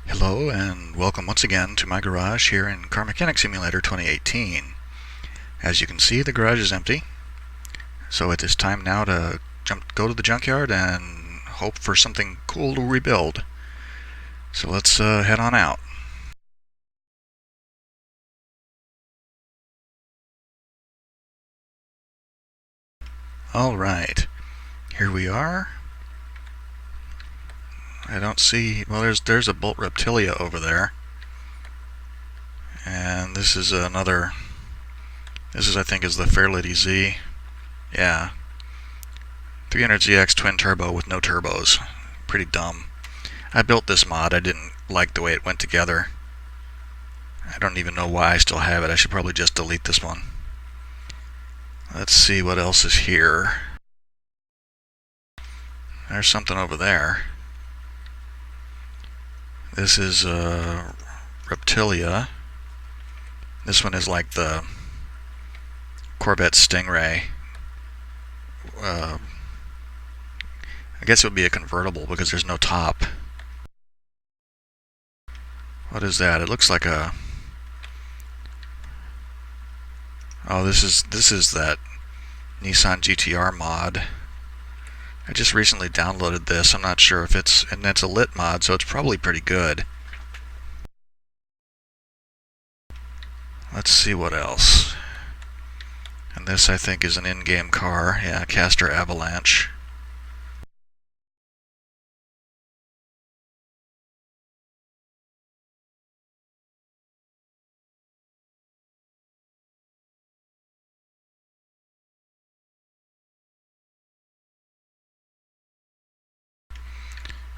Hello and welcome once again to my garage here in Car Mechanic Simulator 2018. As you can see, the garage is empty, so it is time now to go to the junkyard and hope for something cool to rebuild. So let's head on out. Alright, here we are. I don't see, well there's a Bolt Reptilia over there. And this is another, I think is the Fairlady Z. Yeah. 300ZX twin turbo with no turbos. Pretty dumb. I built this mod. I didn't like the way it went together. I don't even know why I still have it. I should probably just delete this one. Let's see what else is here. There's something over there. This is Reptilia. This one is like the Corvette Stingray. I guess it would be a convertible because there's no top. What is that? It looks like a... Oh, this is that Nissan GTR mod. I just recently downloaded this. I'm not sure if it's... And it's a lit mod, so it's probably pretty good. Let's see what else. And this, I think, is an in-game car. Yeah, Caster Avalanche.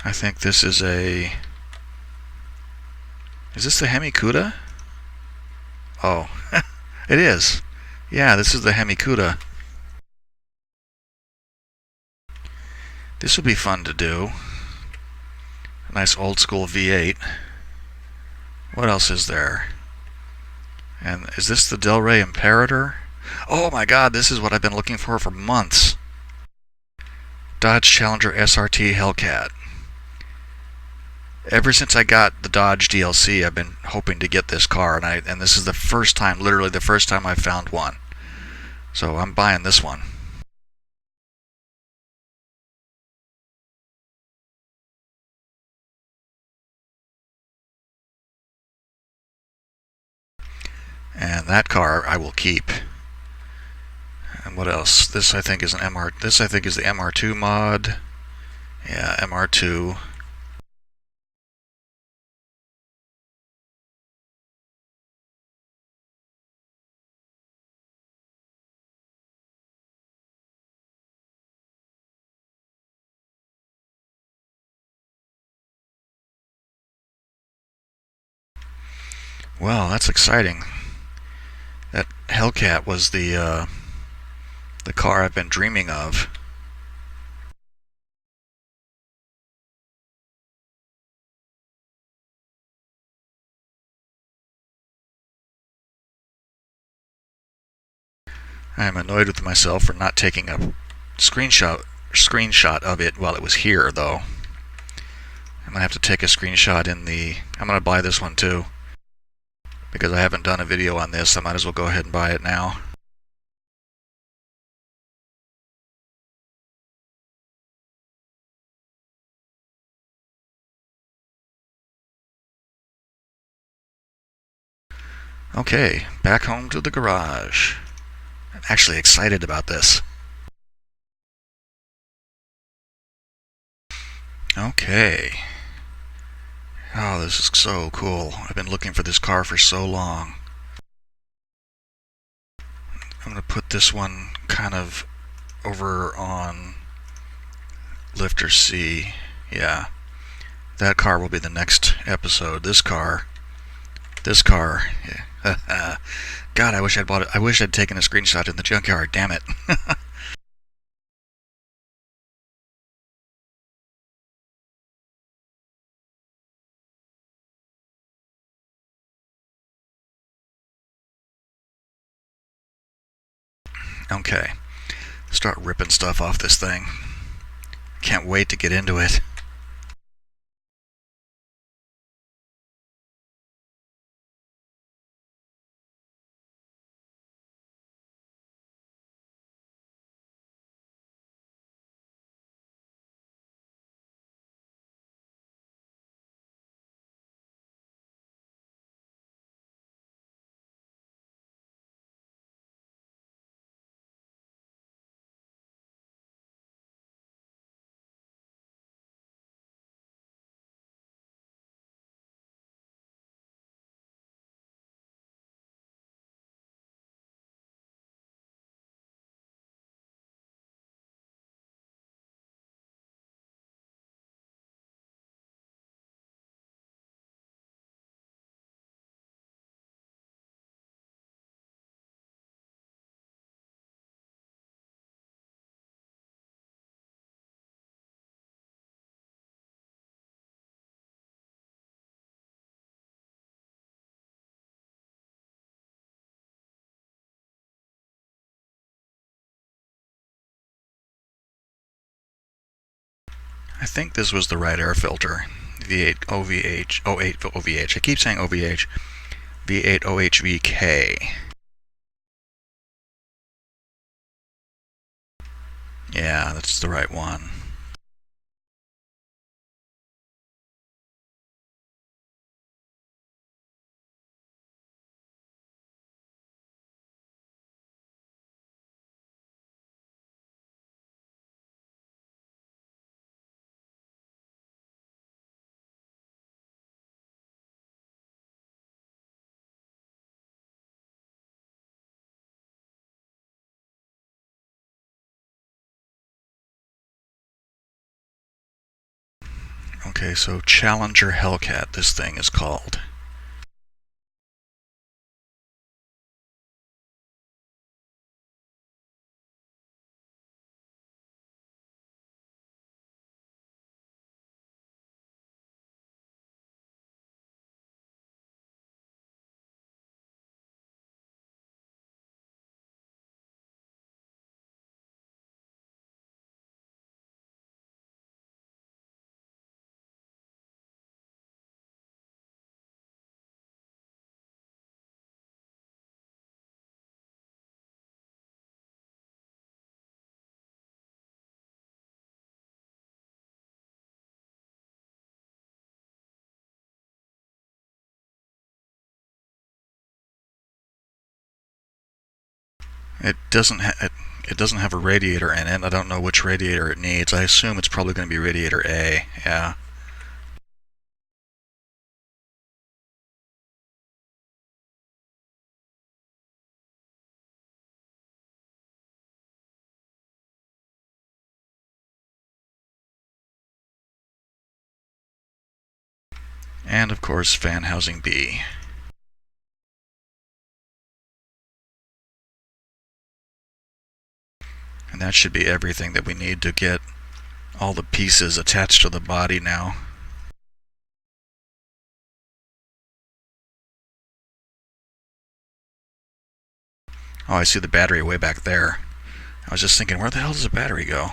I think this is a... Is this the Hemi-Cuda? Oh, it is. Yeah, this is the Hemi-Cuda. This would be fun to do. A nice old school V8. What else is there? And is this the Del Rey Imperator? Oh my god, this is what I've been looking for months. Dodge Challenger SRT Hellcat. Ever since I got the Dodge DLC, I've been hoping to get this car, and this is the first time, literally the first time I found one. So I'm buying this one. And that car I will keep. And what else? This I think is an MR. This I think is the MR2 mod. Yeah, MR2. Well, that's exciting. That Hellcat was the car I've been dreaming of. I am annoyed with myself for not taking a screenshot of it while it was here, though. I'm gonna have to take a screenshot in the... I'm gonna buy this one too, because I haven't done a video on this. I might as well go ahead and buy it now. Okay, back home to the garage. I'm actually excited about this. Okay. Oh, this is so cool. I've been looking for this car for so long. I'm going to put this one kind of over on Lifter C. Yeah. That car will be the next episode. This car. Yeah. God, I wish I'd bought it. I wish I'd taken a screenshot in the junkyard. Damn it. Okay. Start ripping stuff off this thing. Can't wait to get into it. I think this was the right air filter. V8 OVH, 08 OVH. I keep saying OVH. V8 OHVK. Yeah, that's the right one. Okay, so Challenger Hellcat, this thing is called. It doesn't have a radiator in it. I don't know which radiator it needs. I assume it's probably going to be radiator A. Yeah. And of course, fan housing B. And that should be everything that we need to get all the pieces attached to the body now. Oh, I see the battery way back there. I was just thinking, where the hell does the battery go?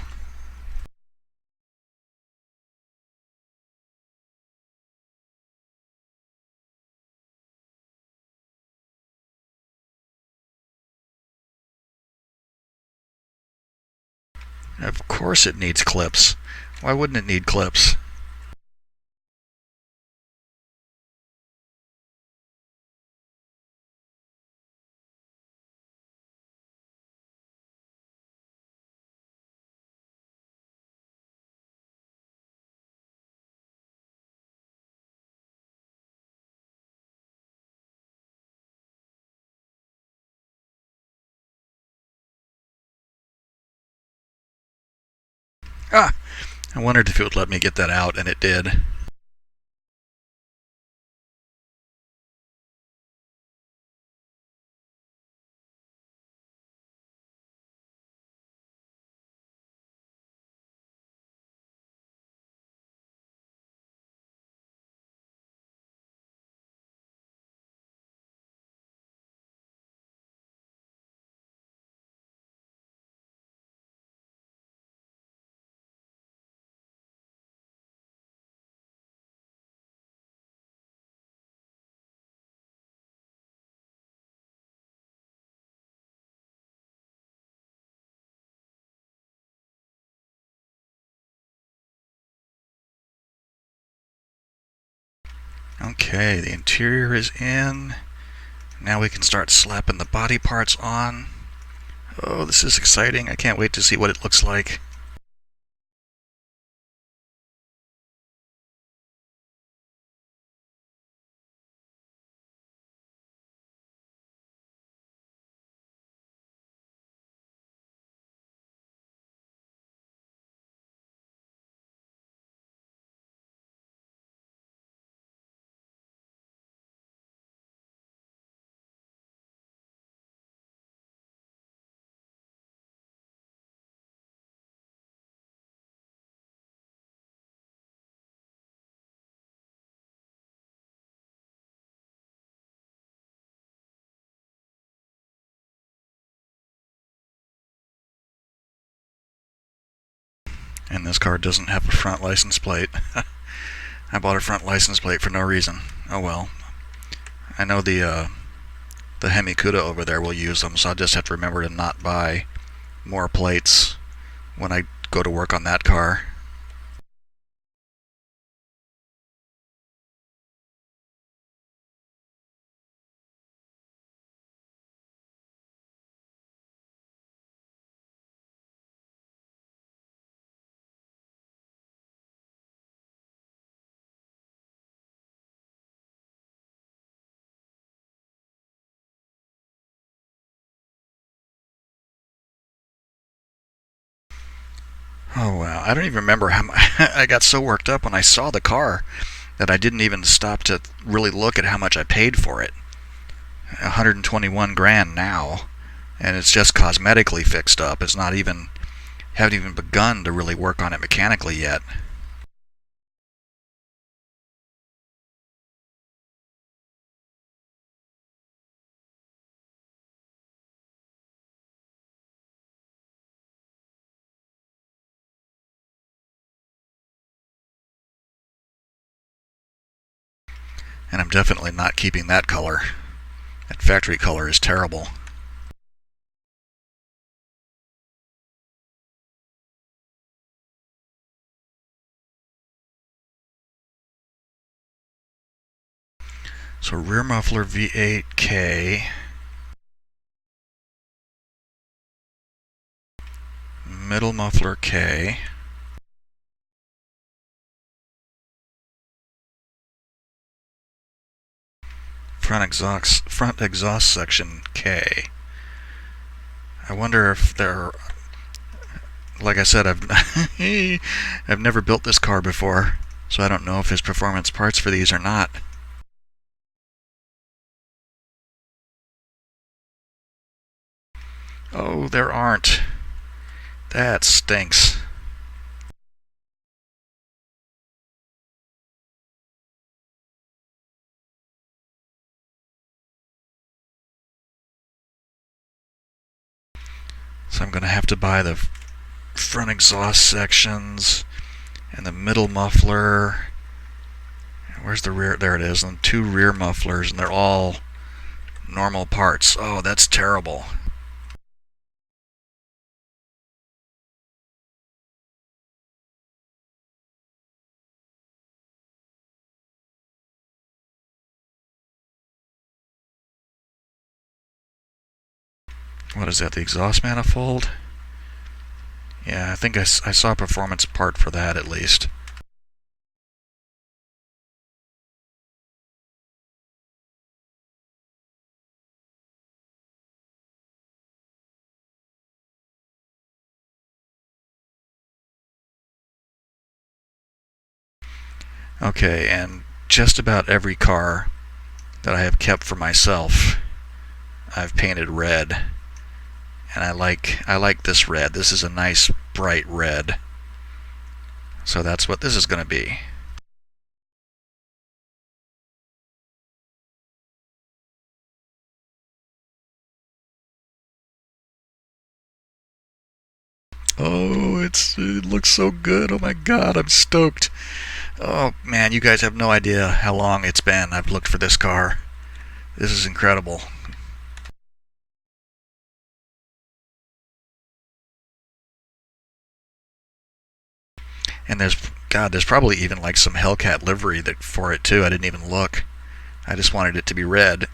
Of course it needs clips. Why wouldn't it need clips? Ah! I wondered if it would let me get that out, and it did. Okay, the interior is in. Now we can start slapping the body parts on. Oh, this is exciting. I can't wait to see what it looks like. And this car doesn't have a front license plate. I bought a front license plate for no reason. Oh well. I know the Hemi Cuda over there will use them, so I'll just have to remember to not buy more plates when I go to work on that car. Oh wow, I don't even remember how I got so worked up when I saw the car that I didn't even stop to really look at how much I paid for it. 121 grand now, and it's just cosmetically fixed up. It's not even, haven't even begun to really work on it mechanically yet. And I'm definitely not keeping that color. That factory color is terrible. So rear muffler V8K, middle muffler K, front exhaust section K. I wonder if they're, like I said, I've never built this car before, so I don't know if there's performance parts for these or not. Oh, there aren't. That stinks. So I'm going to have to buy the front exhaust sections and the middle muffler. Where's the rear? There it is. And 2 rear mufflers, and they're all normal parts. Oh, that's terrible. What is that, the exhaust manifold? Yeah, I think I saw a performance part for that at least. Okay, and just about every car that I have kept for myself, I've painted red. And I like this red. This is a nice bright red. So that's what this is going to be. Oh, it looks so good. Oh my god, I'm stoked. Oh man, you guys have no idea how long it's been I've looked for this car. This is incredible. And there's probably even like some Hellcat livery for it too. I didn't even look. I just wanted it to be red.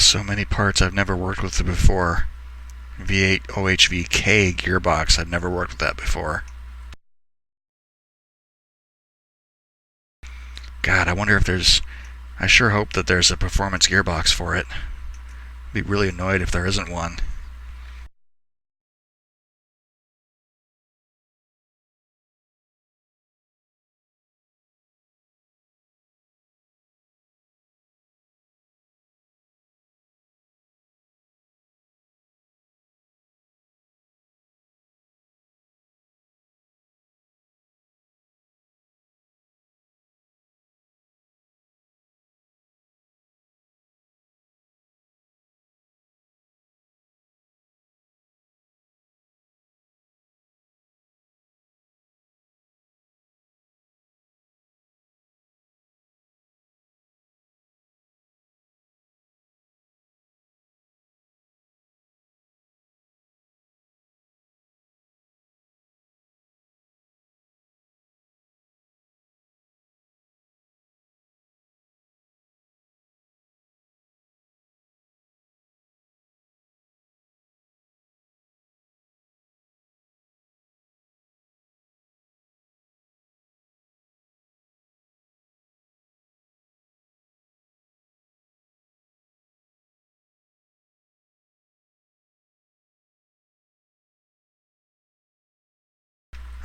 So many parts I've never worked with before. V8 OHVK gearbox, I've never worked with that before. God, I wonder if there's... I sure hope that there's a performance gearbox for it. I'd be really annoyed if there isn't one.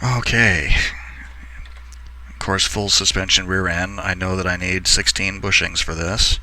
Okay. Of course, full suspension rear end. I know that I need 16 bushings for this.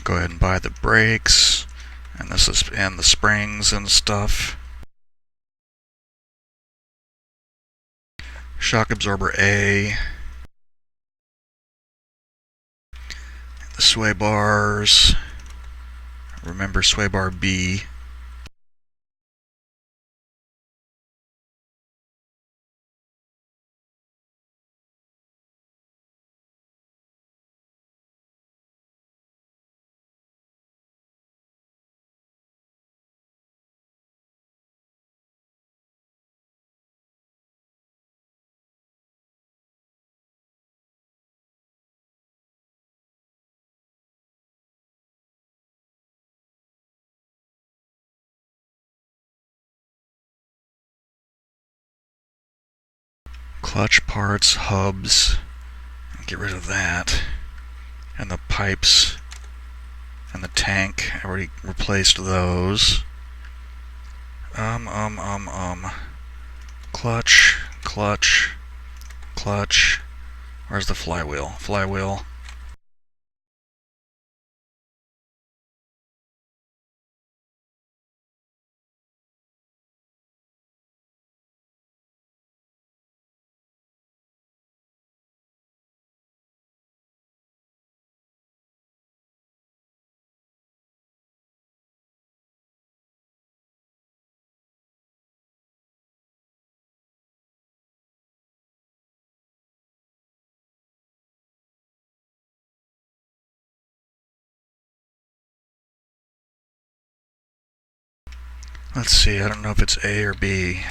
Go ahead and buy the brakes and the springs and stuff. Shock absorber A. The sway bars. Remember sway bar B. Clutch parts, hubs. Get rid of that. And the pipes and the tank. I already replaced those. Clutch, clutch, clutch. Where's the flywheel? Flywheel. Let's see, I don't know if it's A or B.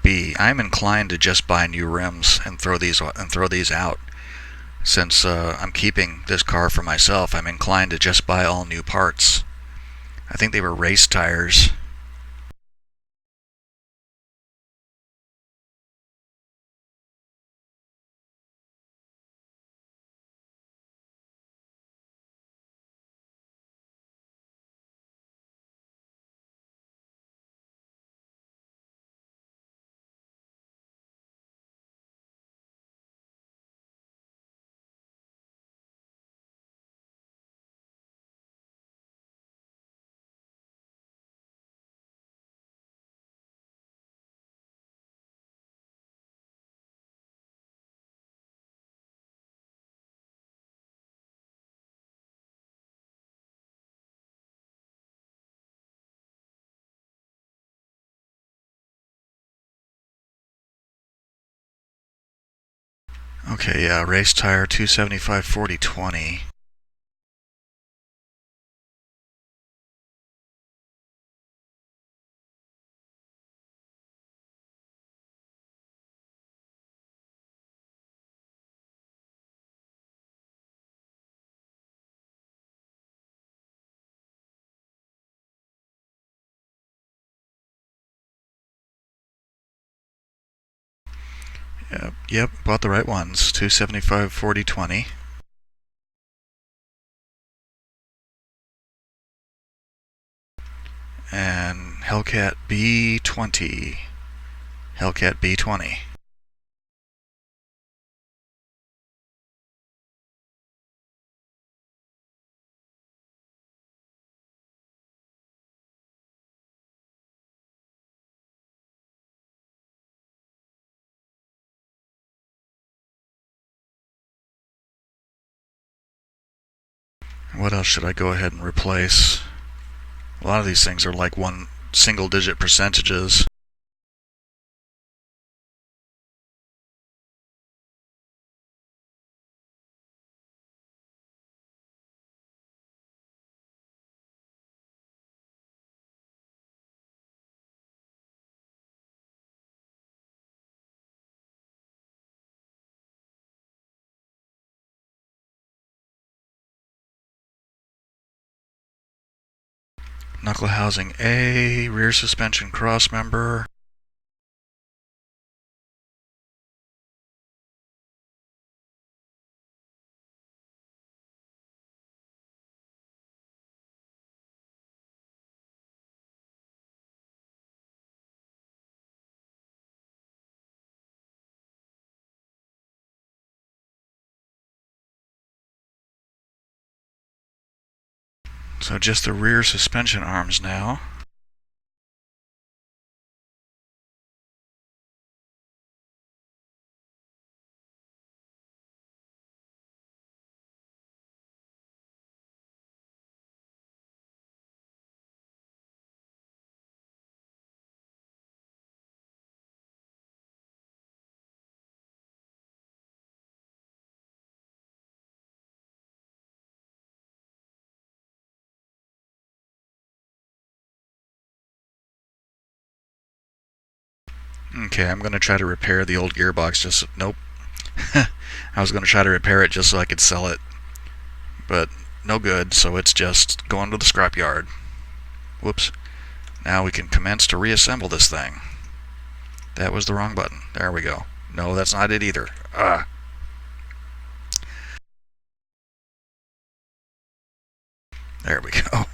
B. I'm inclined to just buy new rims and throw these out. Since I'm keeping this car for myself, I'm inclined to just buy all new parts. I think they were race tires. Okay, yeah, race tire 275 40 20. Yep, bought the right ones. 275 40 20. And Hellcat B20. Hellcat B20. What else should I go ahead and replace? A lot of these things are like one single digit percentages. Knuckle housing A, rear suspension cross member. So just the rear suspension arms now. Okay, I'm going to try to repair the old gearbox just... Nope. I was going to try to repair it just so I could sell it. But no good, so it's just going to the scrapyard. Whoops. Now we can commence to reassemble this thing. That was the wrong button. There we go. No, that's not it either. There we go.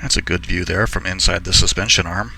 That's a good view there from inside the suspension arm.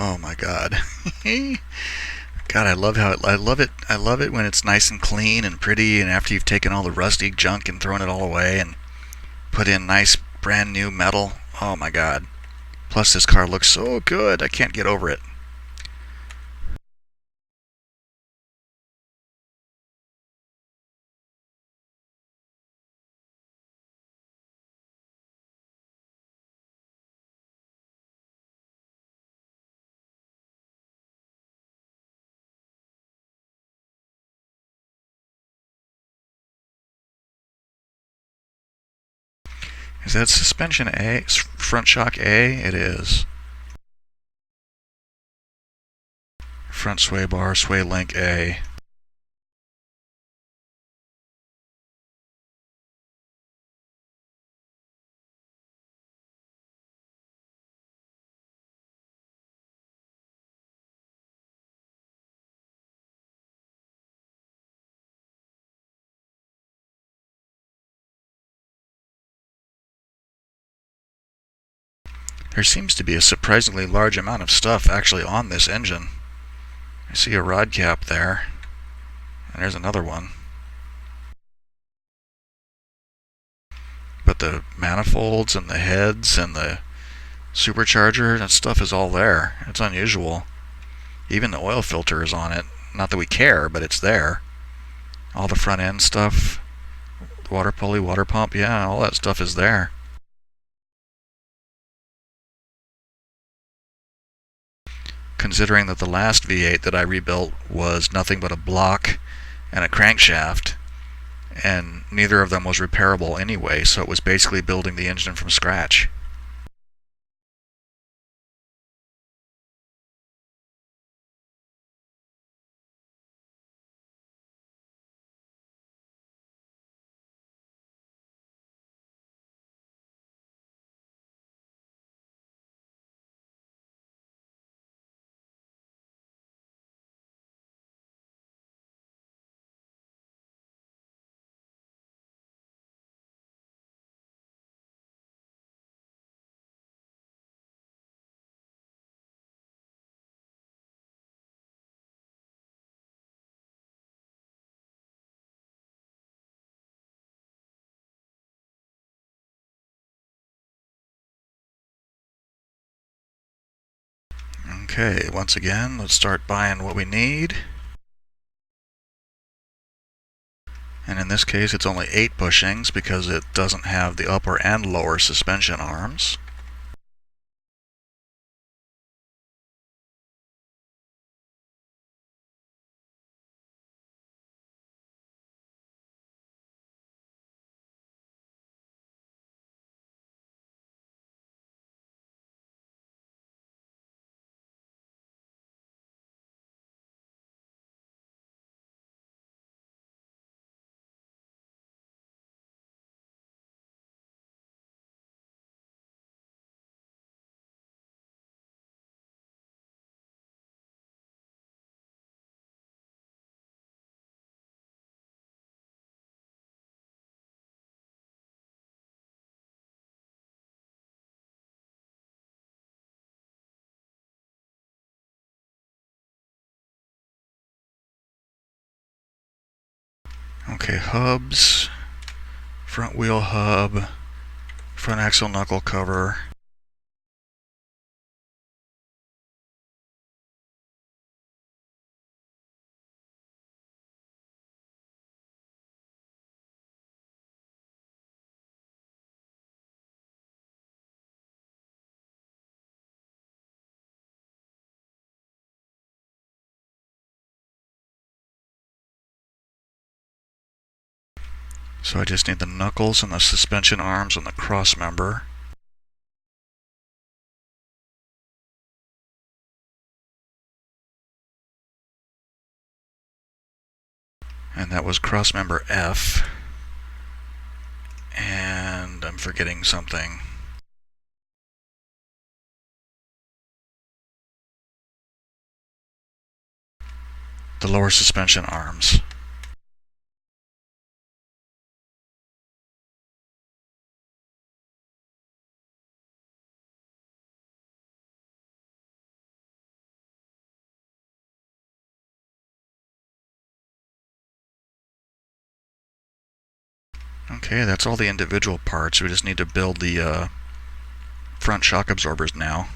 Oh my God. God, I love how I love it when it's nice and clean and pretty, and after you've taken all the rusty junk and thrown it all away and put in nice brand new metal. Oh my God. Plus this car looks so good. I can't get over it. Is that suspension A? Front shock A? It is. Front sway bar, sway link A. There seems to be a surprisingly large amount of stuff actually on this engine. I see a rod cap there, and there's another one. But the manifolds and the heads and the supercharger and stuff is all there. It's unusual. Even the oil filter is on it. Not that we care, but it's there. All the front end stuff, water pulley, water pump, yeah, all that stuff is there. Considering that the last V8 that I rebuilt was nothing but a block and a crankshaft, and neither of them was repairable anyway, so it was basically building the engine from scratch. Okay, once again, let's start buying what we need. And in this case, it's only 8 bushings because it doesn't have the upper and lower suspension arms. Okay, hubs, front wheel hub, front axle knuckle cover. So I just need the knuckles and the suspension arms and the cross member. And that was cross member F. And I'm forgetting something. The lower suspension arms. Okay, that's all the individual parts. We just need to build the front shock absorbers now.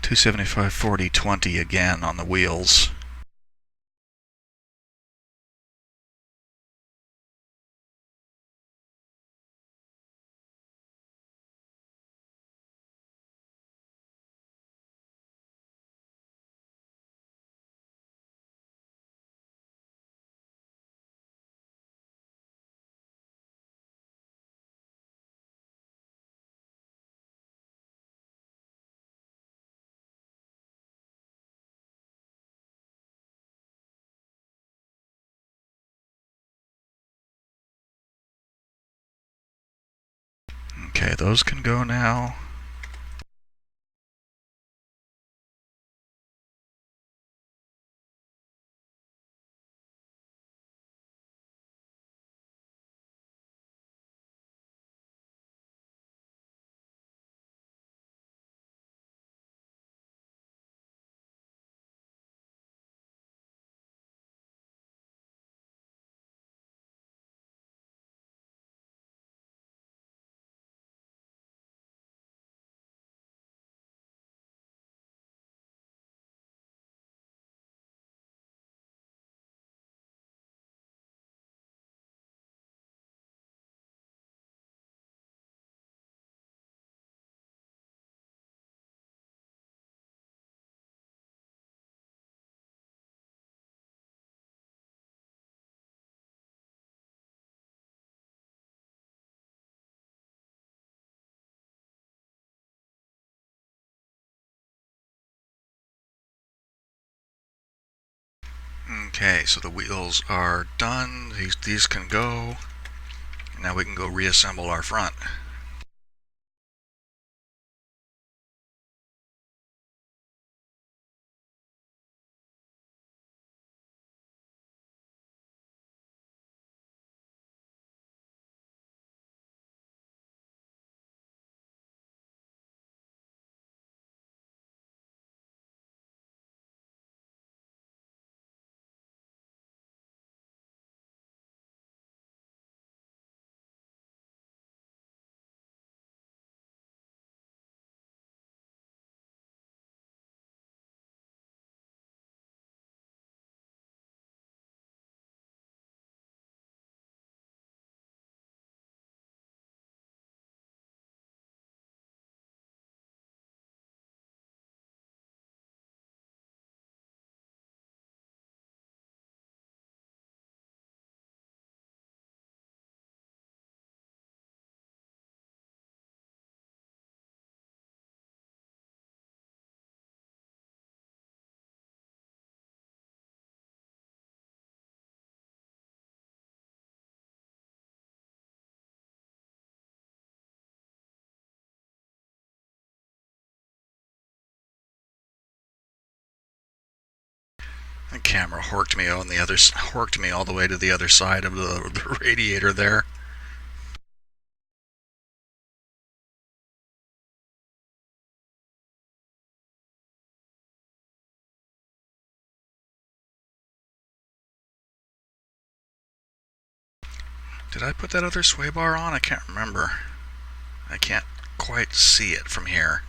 $275.40.20 again on the wheels. Okay, those can go now. Okay, so the wheels are done. These can go. Now we can go reassemble our front. The camera horked me all the way to the other side of the radiator there. Did I put that other sway bar on? I can't remember. I can't quite see it from here.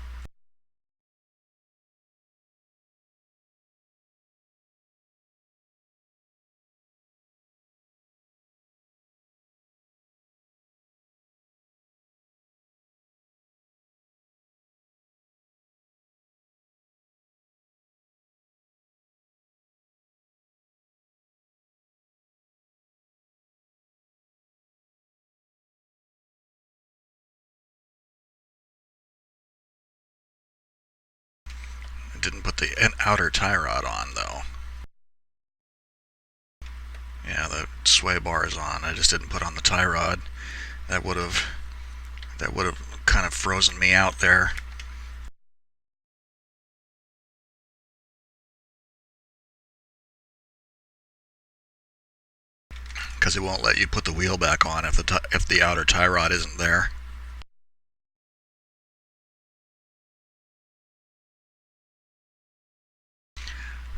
I didn't put the outer tie rod on though. Yeah, the sway bar is on. I just didn't put on the tie rod. That would have kind of frozen me out there. because it won't let you put the wheel back on if the outer tie rod isn't there.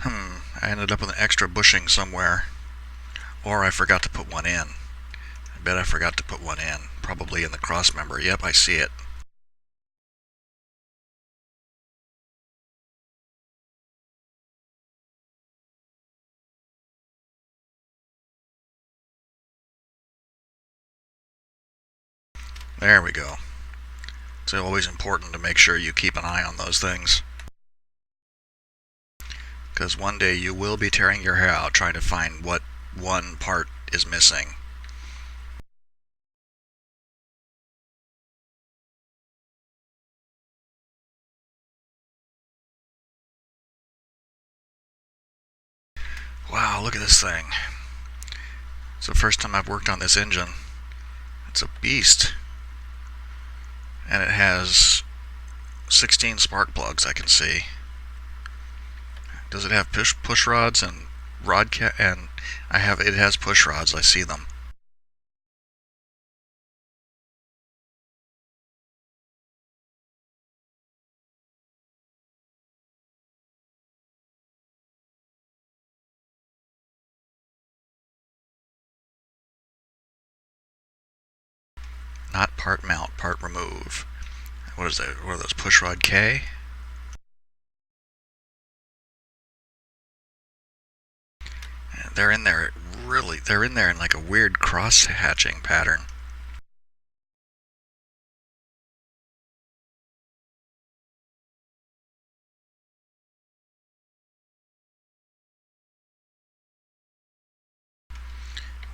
I ended up with an extra bushing somewhere, or I forgot to put one in. I bet I forgot to put one in, probably in the cross member. Yep, I see it. There we go. It's always important to make sure you keep an eye on those things, because one day you will be tearing your hair out trying to find what one part is missing. Wow, look at this thing. It's the first time I've worked on this engine. It's a beast. And it has 16 spark plugs, I can see. Does it have push rods and and it has push rods, I see them. Not part mount, part remove. What is that? What are those, push rod K? They're in there, they're in there in like a weird cross-hatching pattern.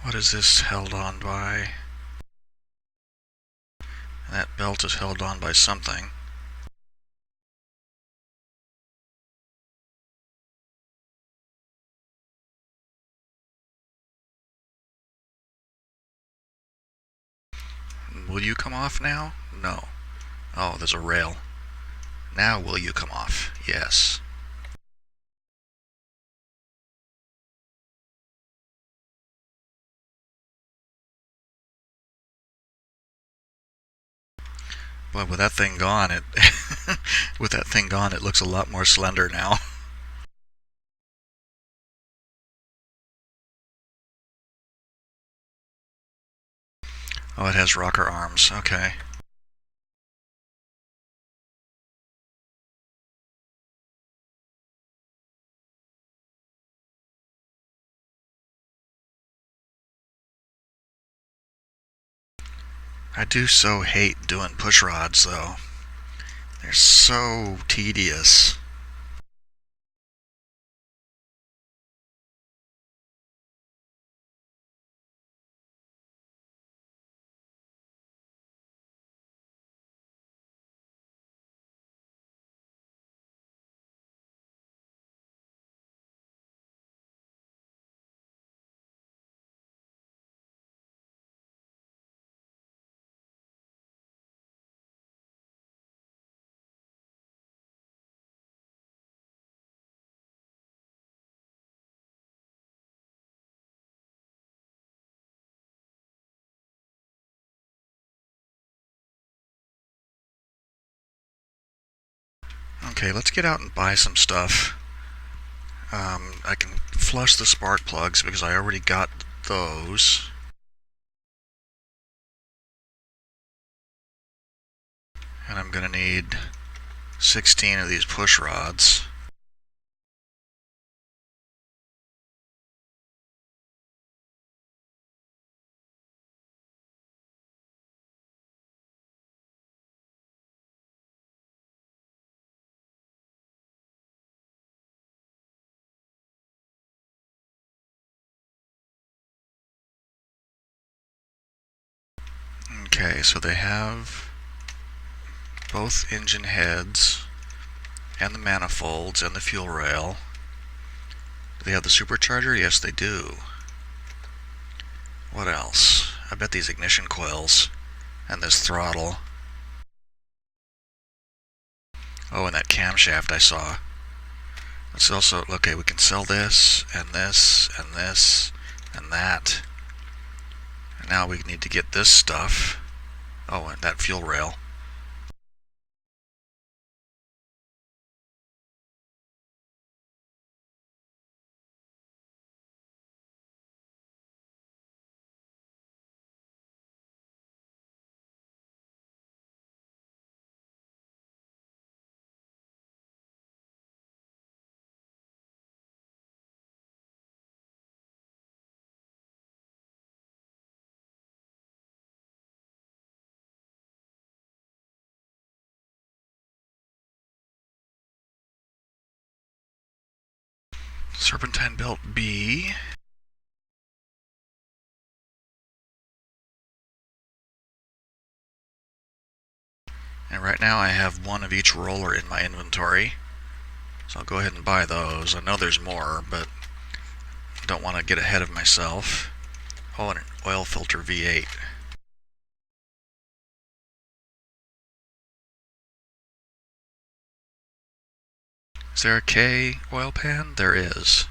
What is this held on by? That belt is held on by something. Will you come off now? No. Oh, there's a rail. Now will you come off? Yes. But with that thing gone, it it looks a lot more slender now. Oh, it has rocker arms. Okay. I do so hate doing push rods, though. They're so tedious. Okay, let's get out and buy some stuff. I can flush the spark plugs because I already got those. And I'm going to need 16 of these push rods. Okay, so they have both engine heads and the manifolds and the fuel rail. Do they have the supercharger? Yes, they do. What else? I bet these ignition coils and this throttle. Oh, and that camshaft I saw. Let's also, okay, we can sell this and this and this and that. now we need to get this stuff. Oh, and that fuel rail. Serpentine belt B. And right now I have one of each roller in my inventory. So I'll go ahead and buy those. I know there's more, but don't want to get ahead of myself. Oh, and an oil filter V8. Is there a K oil pan? There is.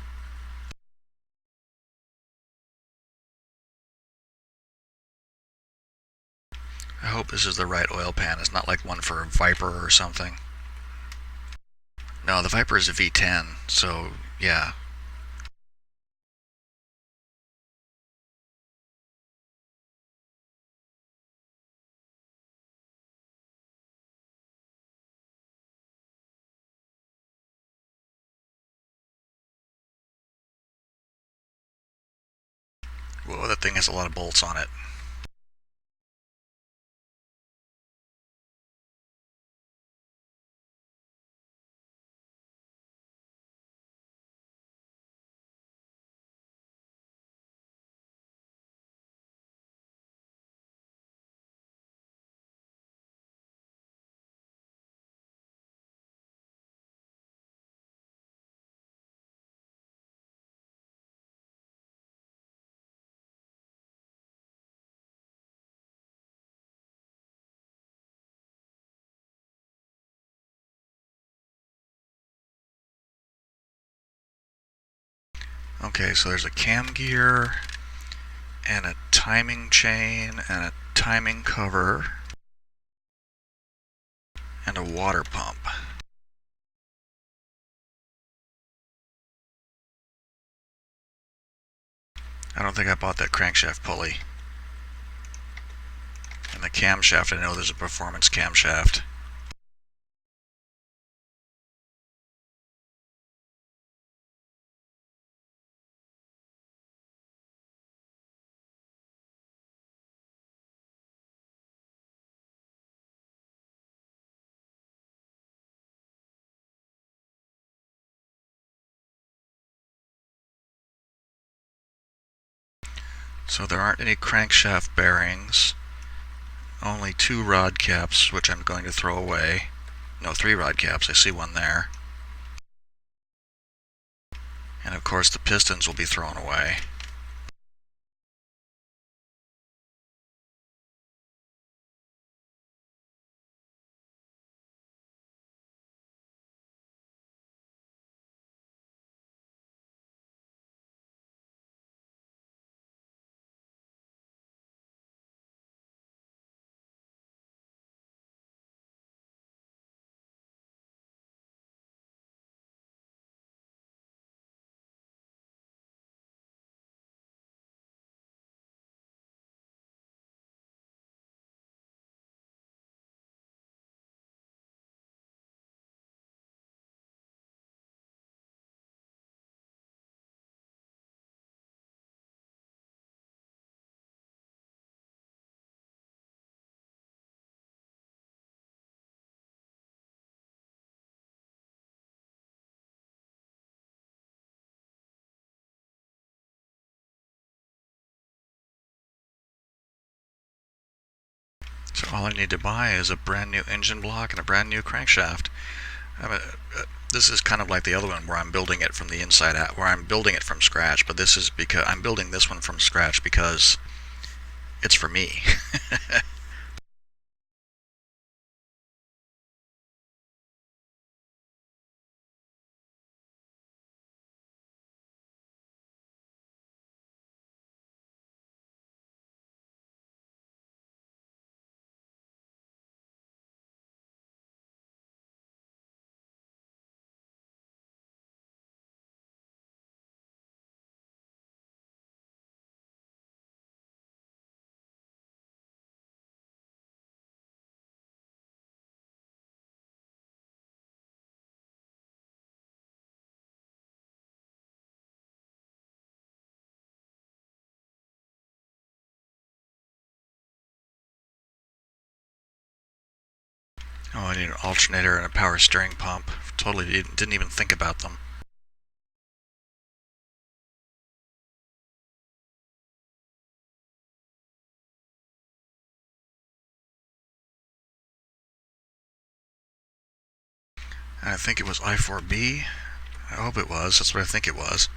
I hope this is the right oil pan. It's not like one for a Viper or something. No, the Viper is a V10, so yeah. Whoa, that thing has a lot of bolts on it. Okay, so there's a cam gear, and a timing chain, and a timing cover, and a water pump. I don't think I bought that crankshaft pulley. And the camshaft, I know there's a performance camshaft. So there aren't any crankshaft bearings. Only 2 rod caps, which I'm going to throw away. No, 3 rod caps. I see one there. And of course the pistons will be thrown away. So all I need to buy is a brand new engine block and a brand new crankshaft. This is kind of like the other one where I'm building it from the inside out, where I'm building it from scratch, but this is because I'm building this one from scratch because it's for me. Oh, I need an alternator and a power steering pump. Totally didn't even think about them. And I think it was I4B. I hope it was. That's what I think it was.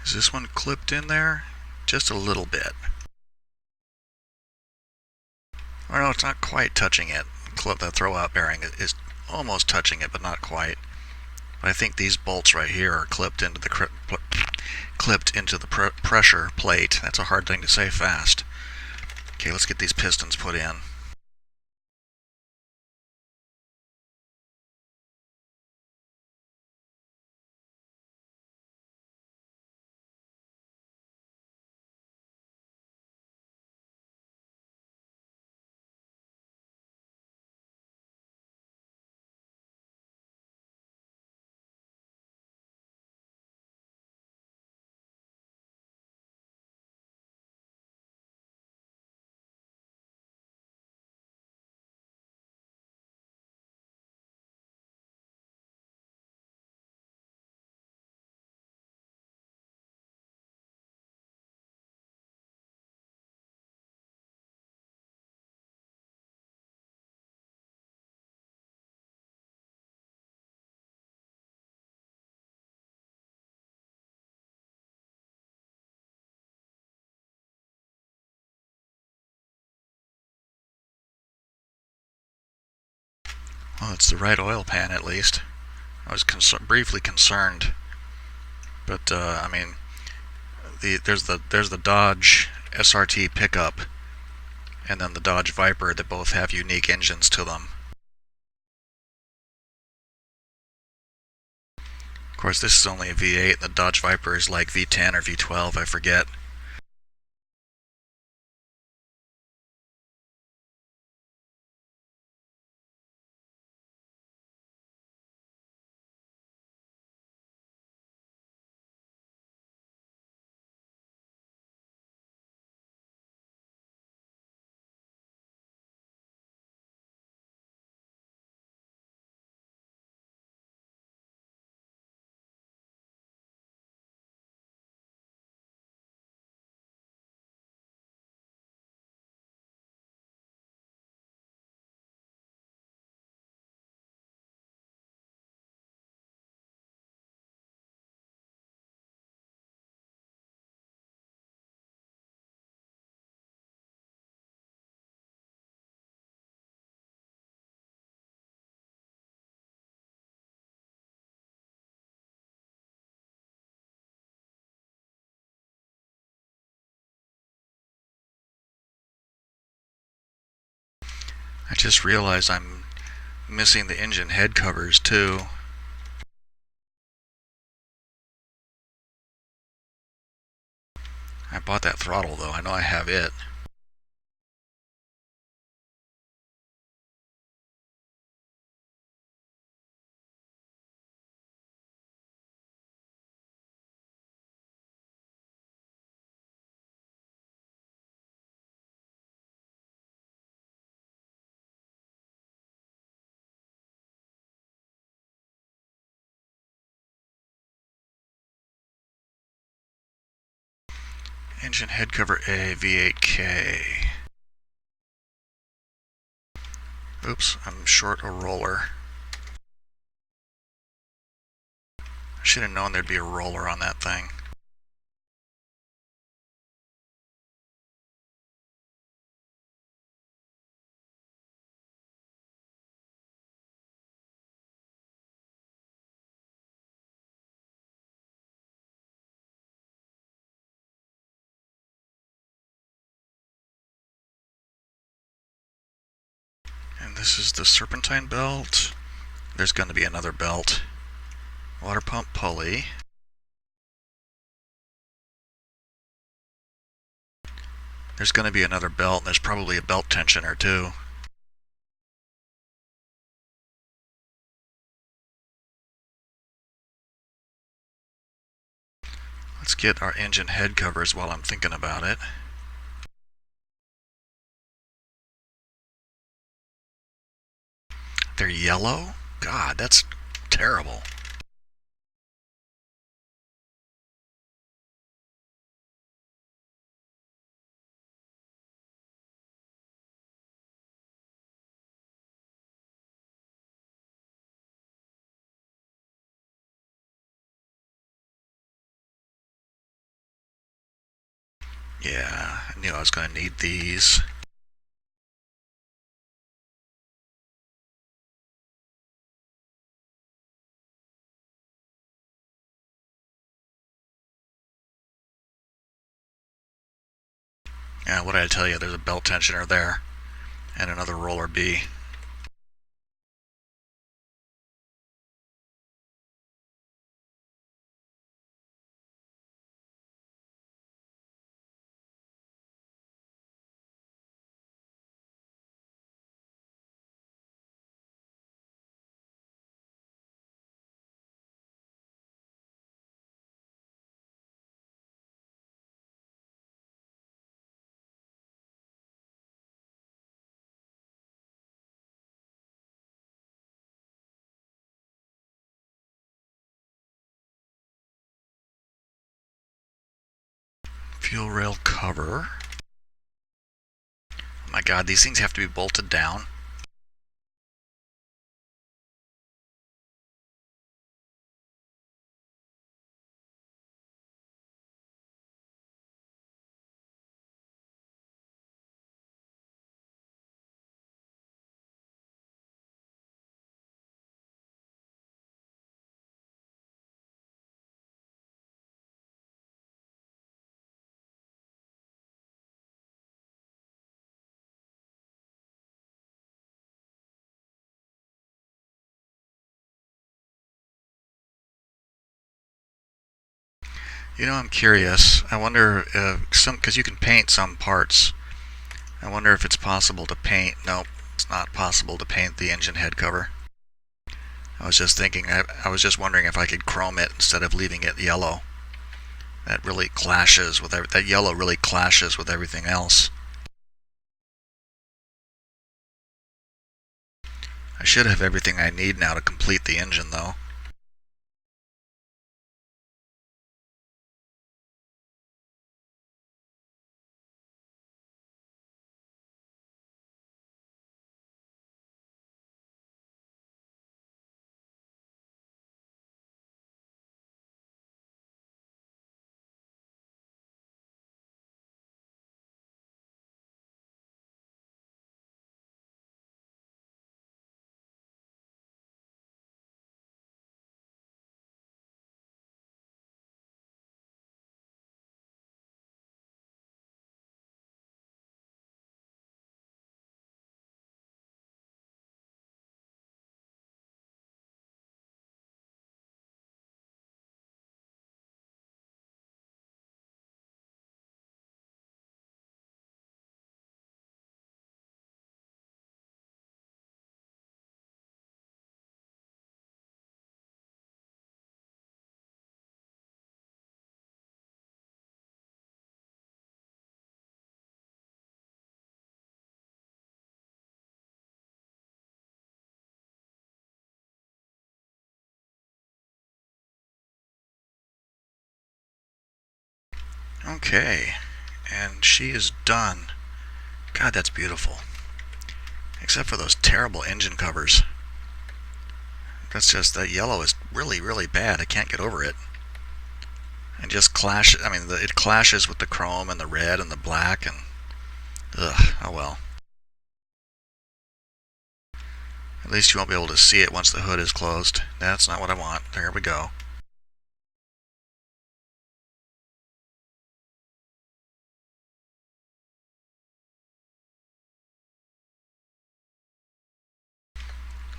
Is this one clipped in there? Just a little bit. Or no, it's not quite touching it. The throwout bearing is almost touching it, but not quite. But I think these bolts right here are clipped into the pressure plate. That's a hard thing to say fast. Okay, let's get these pistons put in. Well, it's the right oil pan at least. I was briefly concerned, but I mean, there's the Dodge SRT pickup, and then the Dodge Viper that both have unique engines to them. Of course, this is only a V8, and the Dodge Viper is like V10 or V12, I forget. I just realized I'm missing the engine head covers too. I bought that throttle though, I know I have it. Engine head cover A, V8K. Oops, I'm short a roller. I should have known there'd be a roller on that thing. This is the serpentine belt. There's going to be another belt. Water pump pulley. There's going to be another belt, and there's probably a belt tensioner too. Let's get our engine head covers while I'm thinking about it. They're yellow? God, that's terrible. Yeah, I knew I was going to need these. Yeah, what did I tell you? There's a belt tensioner there. And another roller B. Fuel rail cover. Oh my god, these things have to be bolted down. You know, I'm curious. I wonder if because you can paint some parts. I wonder if it's possible to paint. Nope, it's not possible to paint the engine head cover. I was just thinking, I was just wondering if I could chrome it instead of leaving it yellow. That really clashes with that yellow really clashes with everything else. I should have everything I need now to complete the engine though. Okay, and she is done. God, that's beautiful. Except for those terrible engine covers. That's just, that yellow is really, really bad. I can't get over it. And just clashes, I mean, it clashes with the chrome and the red and the black and, ugh, oh well. At least you won't be able to see it once the hood is closed. That's not what I want. There we go.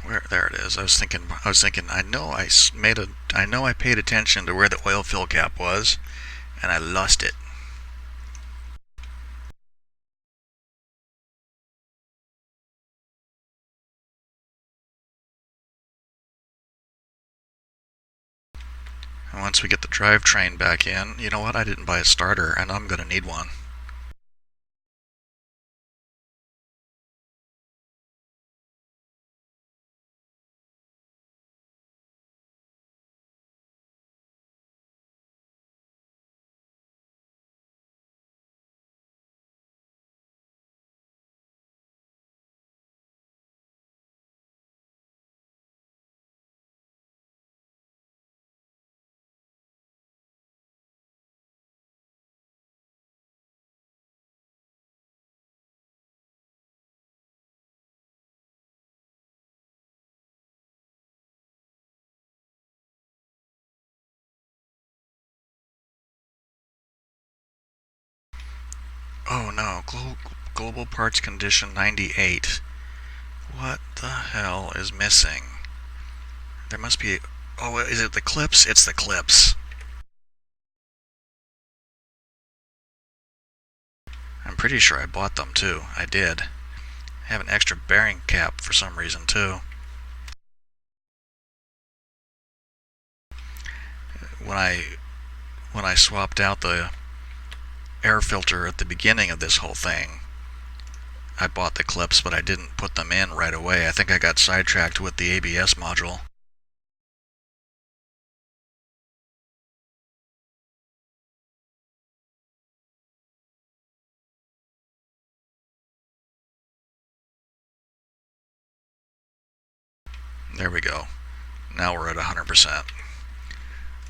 Where, there it is. I was thinking. I know I paid attention to where the oil fill cap was, and I lost it. And once we get the drivetrain back in, you know what? I didn't buy a starter, and I'm going to need one. Oh no, global parts condition 98. What the hell is missing? There must be... Oh, is it the clips? It's the clips. I'm pretty sure I bought them too. I did. I have an extra bearing cap for some reason too. When I swapped out the air filter at the beginning of this whole thing, I bought the clips, but I didn't put them in right away. I think I got sidetracked with the ABS module. There we go. Now we're at 100%.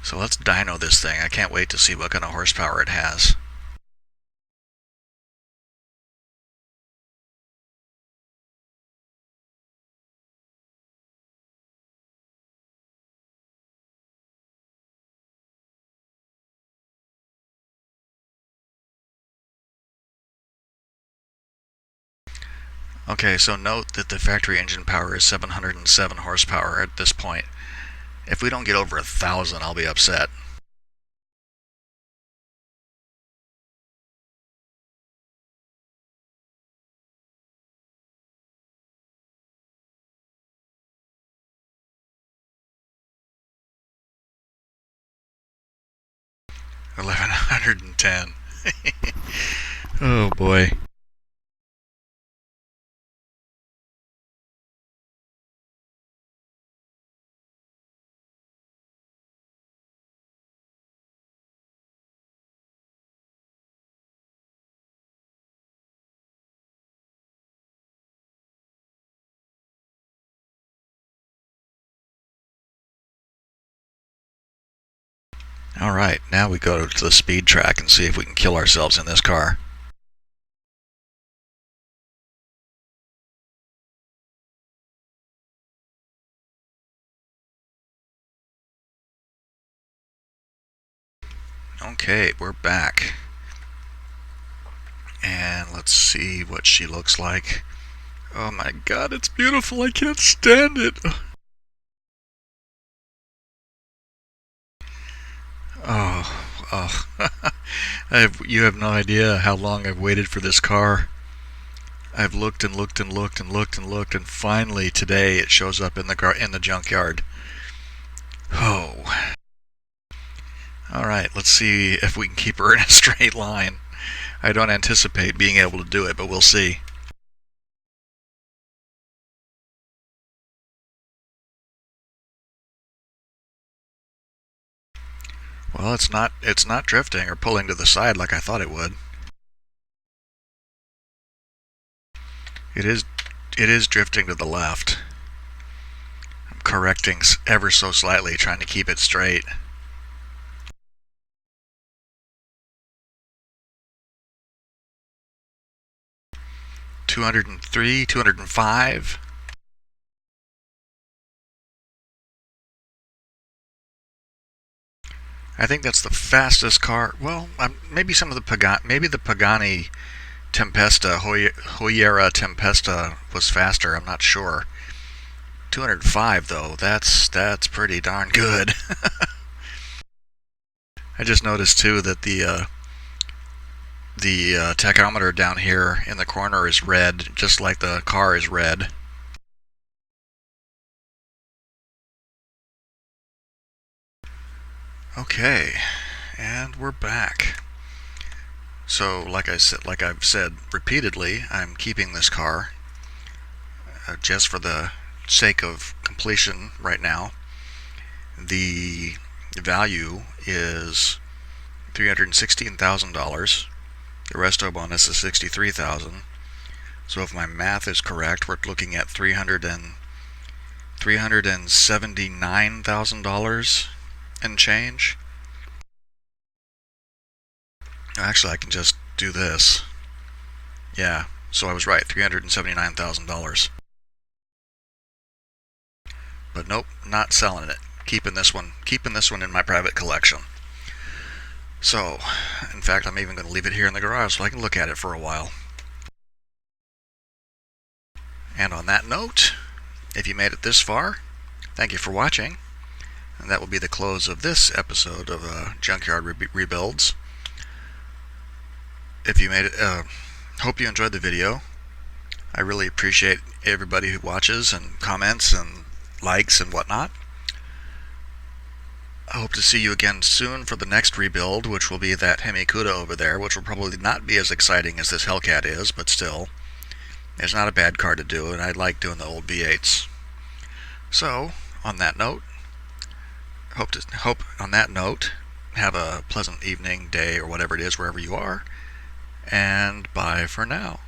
So let's dyno this thing. I can't wait to see what kind of horsepower it has. Okay, so note that the factory engine power is 707 horsepower at this point. If we don't get over 1,000, I'll be upset. $1,110. Oh boy. Alright, now we go to the speed track and see if we can kill ourselves in this car. Okay, we're back. And let's see what she looks like. Oh my god, it's beautiful. I can't stand it. Oh. You have no idea how long I've waited for this car. I've looked and looked and looked and looked and looked, and finally today it shows up in the junkyard. Oh. Alright, let's see if we can keep her in a straight line. I don't anticipate being able to do it, but we'll see. Well, it's not drifting or pulling to the side like I thought it would. It is drifting to the left. I'm correcting ever so slightly, trying to keep it straight. $203, $205. I think that's the fastest car. Well, maybe some of the Pagani Tempesta, Hoyera Tempesta was faster. I'm not sure. 205 though. That's pretty darn good. I just noticed too that the tachometer down here in the corner is red, just like the car is red. Okay, and we're back. So, like I've said repeatedly, I'm keeping this car just for the sake of completion right now. The value is $316,000. The resto bonus is $63,000. So if my math is correct, we're looking at $379,000 and change. Actually, I can just do this. Yeah, so I was right, $379,000. But nope, not selling it. Keeping this one in my private collection. So, in fact, I'm even going to leave it here in the garage so I can look at it for a while. And on that note, if you made it this far, thank you for watching. And that will be the close of this episode of Junkyard Rebuilds. If you made it, hope you enjoyed the video. I really appreciate everybody who watches and comments and likes and whatnot. I hope to see you again soon for the next rebuild, which will be that Hemi Cuda over there, which will probably not be as exciting as this Hellcat is, but still, it's not a bad car to do, and I like doing the old V8s. So, on that note, have a pleasant evening, day, or whatever it is, wherever you are, and bye for now.